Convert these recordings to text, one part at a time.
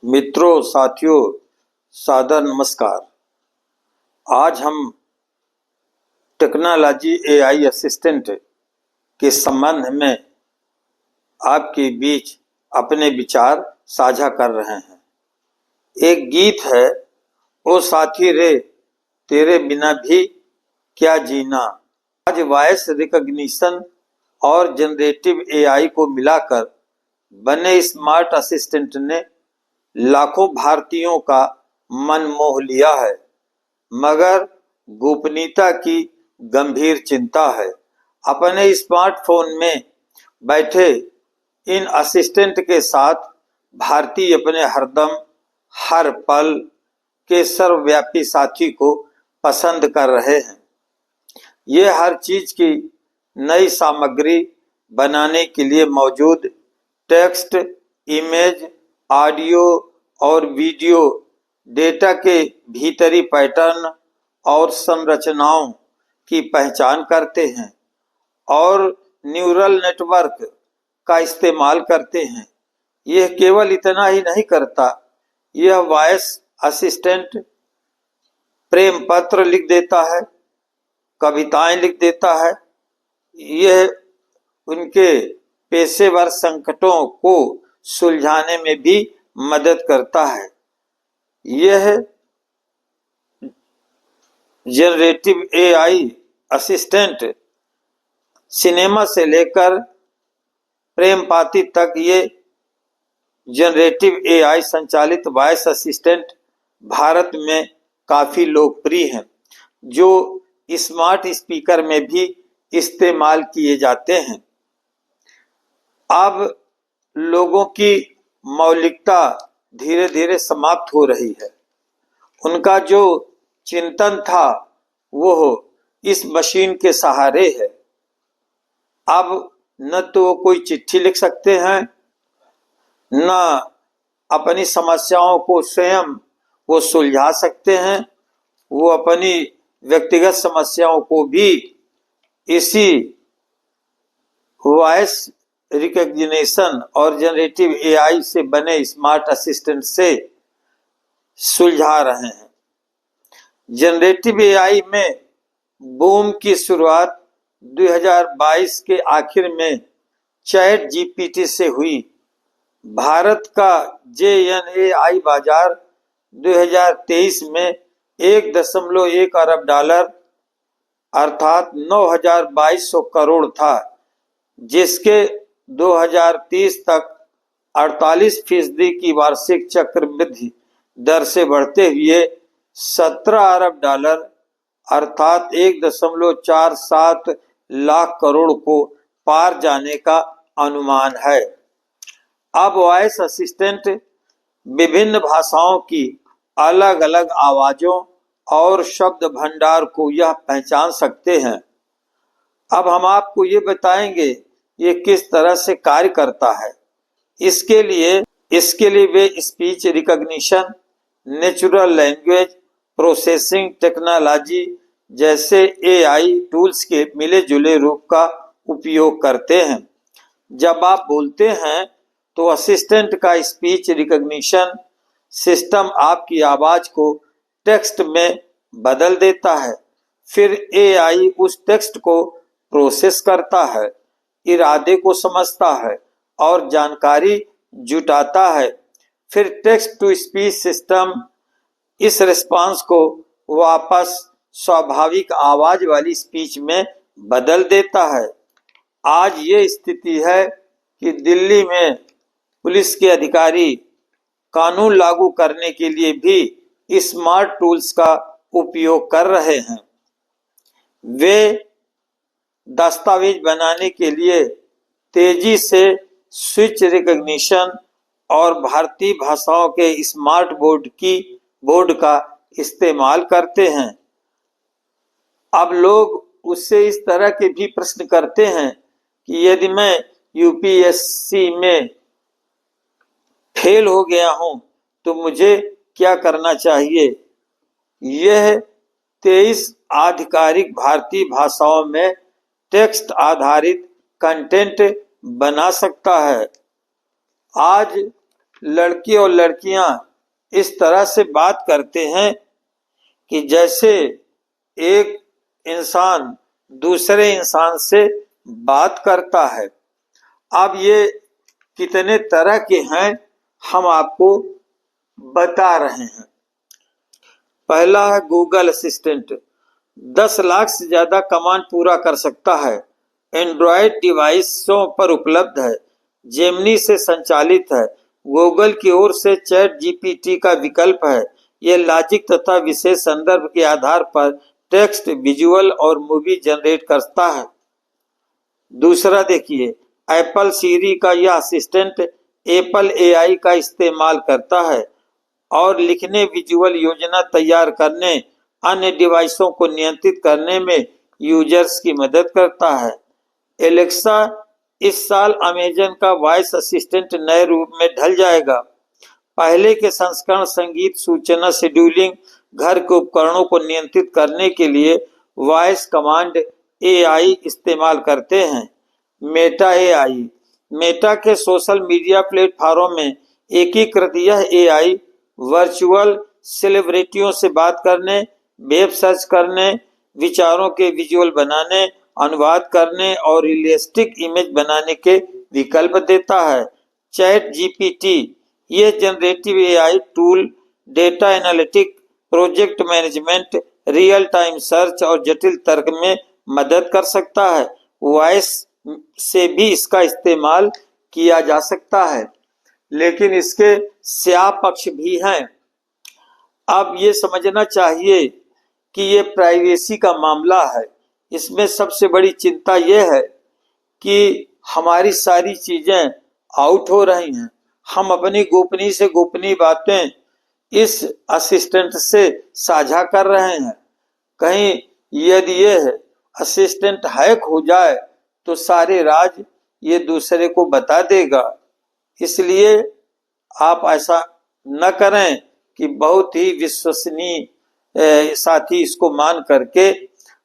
मित्रों, साथियों, सादर नमस्कार। आज हम टेक्नोलॉजी एआई असिस्टेंट के संबंध में आपके बीच अपने विचार साझा कर रहे हैं। एक गीत है, ओ साथी रे तेरे बिना भी क्या जीना। आज वॉइस रिकॉग्निशन और जनरेटिव एआई को मिलाकर बने स्मार्ट असिस्टेंट ने लाखों भारतीयों का मन मोह लिया है, मगर गोपनीयता की गंभीर चिंता है। अपने स्मार्टफोन में बैठे इन असिस्टेंट के साथ भारतीय अपने हरदम हर पल के सर्वव्यापी साथी को पसंद कर रहे हैं। ये हर चीज की नई सामग्री बनाने के लिए मौजूद टेक्स्ट, इमेज, ऑडियो और वीडियो डेटा के भीतरी पैटर्न और संरचनाओं की पहचान करते हैं और न्यूरल नेटवर्क का इस्तेमाल करते हैं। यह केवल इतना ही नहीं करता, यह वॉइस असिस्टेंट प्रेम पत्र लिख देता है, कविताएं लिख देता है। यह उनके पेशेवर संकटों को सुलझाने में भी मदद करता है। यह जनरेटिव एआई असिस्टेंट सिनेमा से लेकर प्रेम पाती तक ये जनरेटिव एआई संचालित वॉइस असिस्टेंट भारत में काफी लोकप्रिय हैं, जो स्मार्ट स्पीकर में भी इस्तेमाल किए जाते हैं। अब लोगों की मौलिकता धीरे धीरे समाप्त हो रही है। उनका जो चिंतन था वो इस मशीन के सहारे है। अब न तो वो कोई चिट्ठी लिख सकते हैं, न अपनी समस्याओं को स्वयं वो सुलझा सकते हैं। वो अपनी व्यक्तिगत समस्याओं को भी इसी वॉइस रिकॉग्निशन और जनरेटिव एआई से बने स्मार्ट असिस्टेंट से सुलझा रहे हैं। जनरेटिव एआई में बूम की शुरुआत 2022 के आखिर में चैट जीपीटी से हुई। भारत का जेएनएआई बाजार 2023 में 1.1 अरब डॉलर अर्थात 9,2200 करोड़ था, जिसके 2030 तक 48% की वार्षिक चक्रवृद्धि दर से बढ़ते हुए 17 अरब डॉलर अर्थात 1.47 लाख करोड़ को पार जाने का अनुमान है। अब वॉइस असिस्टेंट विभिन्न भाषाओं की अलग अलग आवाजों और शब्द भंडार को यह पहचान सकते हैं। अब हम आपको ये बताएंगे ये किस तरह से कार्य करता है। इसके लिए वे speech recognition, natural language processing technology जैसे एआई टूल्स के मिले जुले रूप का उपयोग करते हैं। जब आप बोलते हैं तो असिस्टेंट का स्पीच रिकॉग्निशन सिस्टम आपकी आवाज को टेक्स्ट में बदल देता है। फिर एआई उस टेक्स्ट को प्रोसेस करता है, इरादे को समझता है और जानकारी जुटाता है। फिर टेक्स्ट टू स्पीच सिस्टम इस रिस्पांस को वापस स्वाभाविक आवाज वाली स्पीच में बदल देता है। आज ये स्थिति है कि दिल्ली में पुलिस के अधिकारी कानून लागू करने के लिए भी स्मार्ट टूल्स का उपयोग कर रहे हैं। वे दस्तावेज बनाने के लिए तेजी से स्पीच रिकॉग्निशन और भारतीय भाषाओं के स्मार्ट बोर्ड का इस्तेमाल करते हैं। अब लोग उससे इस तरह के भी प्रश्न करते हैं कि यदि मैं यूपीएससी में फेल हो गया हूं तो मुझे क्या करना चाहिए। यह 23 आधिकारिक भारतीय भाषाओं में टेक्स्ट आधारित कंटेंट बना सकता है। आज लड़की और लड़कियां इस तरह से बात करते हैं कि जैसे एक इंसान दूसरे इंसान से बात करता है। अब ये कितने तरह के हैं हम आपको बता रहे हैं। पहला है गूगल असिस्टेंट। 10 लाख से ज्यादा कमांड पूरा कर सकता है। एंड्रॉयड डिवाइसों पर उपलब्ध है। जेमिनी से संचालित है। गूगल की ओर से चैट जीपीटी का विकल्प है। यह लॉजिक तथा विशेष संदर्भ के आधार पर टेक्स्ट, विजुअल और मूवी जनरेट करता है। दूसरा देखिए, एप्पल सीरी का यह असिस्टेंट एप्पल एआई का इस्तेमाल करता है और लिखने, विजुअल योजना तैयार करने, अन्य डिवाइसों को नियंत्रित करने में यूजर्स की मदद करता है। एलेक्सा, इस साल अमेजन का वॉइस असिस्टेंट नए रूप में ढल जाएगा। पहले के संस्करण संगीत, सूचना, शेड्यूलिंग, घर के उपकरणों को नियंत्रित करने के लिए वॉइस कमांड एआई इस्तेमाल करते हैं। मेटा एआई, मेटा के सोशल मीडिया प्लेटफॉर्म में एकीकृत यह एआई वर्चुअल सेलिब्रिटियों से बात करने, वेब सर्च करने, विचारों के विजुअल बनाने, अनुवाद करने और रियलिस्टिक इमेज बनाने के विकल्प देता है। चैट जीपीटी, यह generative AI tool data analytic, project management, real time search और जटिल तर्क में मदद कर सकता है। वॉइस से भी इसका इस्तेमाल किया जा सकता है, लेकिन इसके स्याह पक्ष भी हैं। अब ये समझना चाहिए कि ये प्राइवेसी का मामला है। इसमें सबसे बड़ी चिंता यह है कि हमारी सारी चीजें आउट हो रही हैं। हम अपनी गोपनीय से गोपनीय बातें इस असिस्टेंट से साझा कर रहे हैं। कहीं यदि यह असिस्टेंट हैक हो जाए तो सारे राज ये दूसरे को बता देगा। इसलिए आप ऐसा न करें कि बहुत ही विश्वसनीय साथी इसको मान करके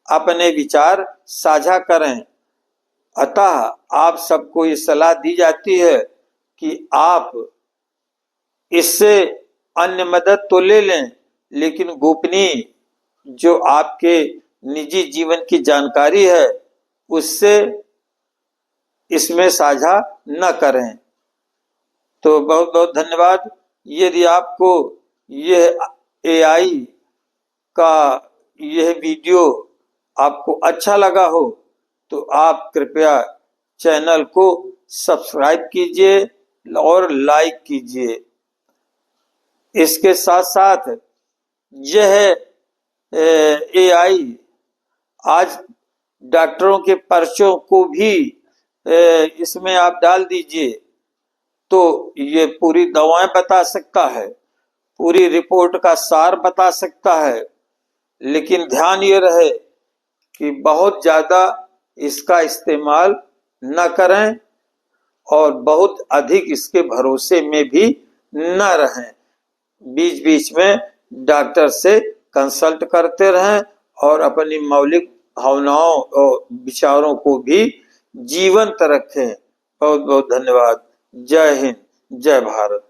अपने विचार साझा करें। अतः आप सबको ये सलाह दी जाती है कि आप इससे अन्य मदद तो ले लें, लेकिन गोपनीय जो आपके निजी जीवन की जानकारी है उससे इसमें साझा न करें। तो बहुत बहुत धन्यवाद। यदि आपको यह एआई का यह वीडियो आपको अच्छा लगा हो तो आप कृपया चैनल को सब्सक्राइब कीजिए और लाइक कीजिए। इसके साथ साथ यह एआई आज डॉक्टरों के पर्चों को भी इसमें आप डाल दीजिए तो ये पूरी दवाएं बता सकता है, पूरी रिपोर्ट का सार बता सकता है। लेकिन ध्यान ये रहे कि बहुत ज़्यादा इसका इस्तेमाल न करें और बहुत अधिक इसके भरोसे में भी न रहें। बीच बीच में डॉक्टर से कंसल्ट करते रहें और अपनी मौलिक भावनाओं और विचारों को भी जीवंत रखें। बहुत बहुत धन्यवाद। जय हिंद, जय भारत।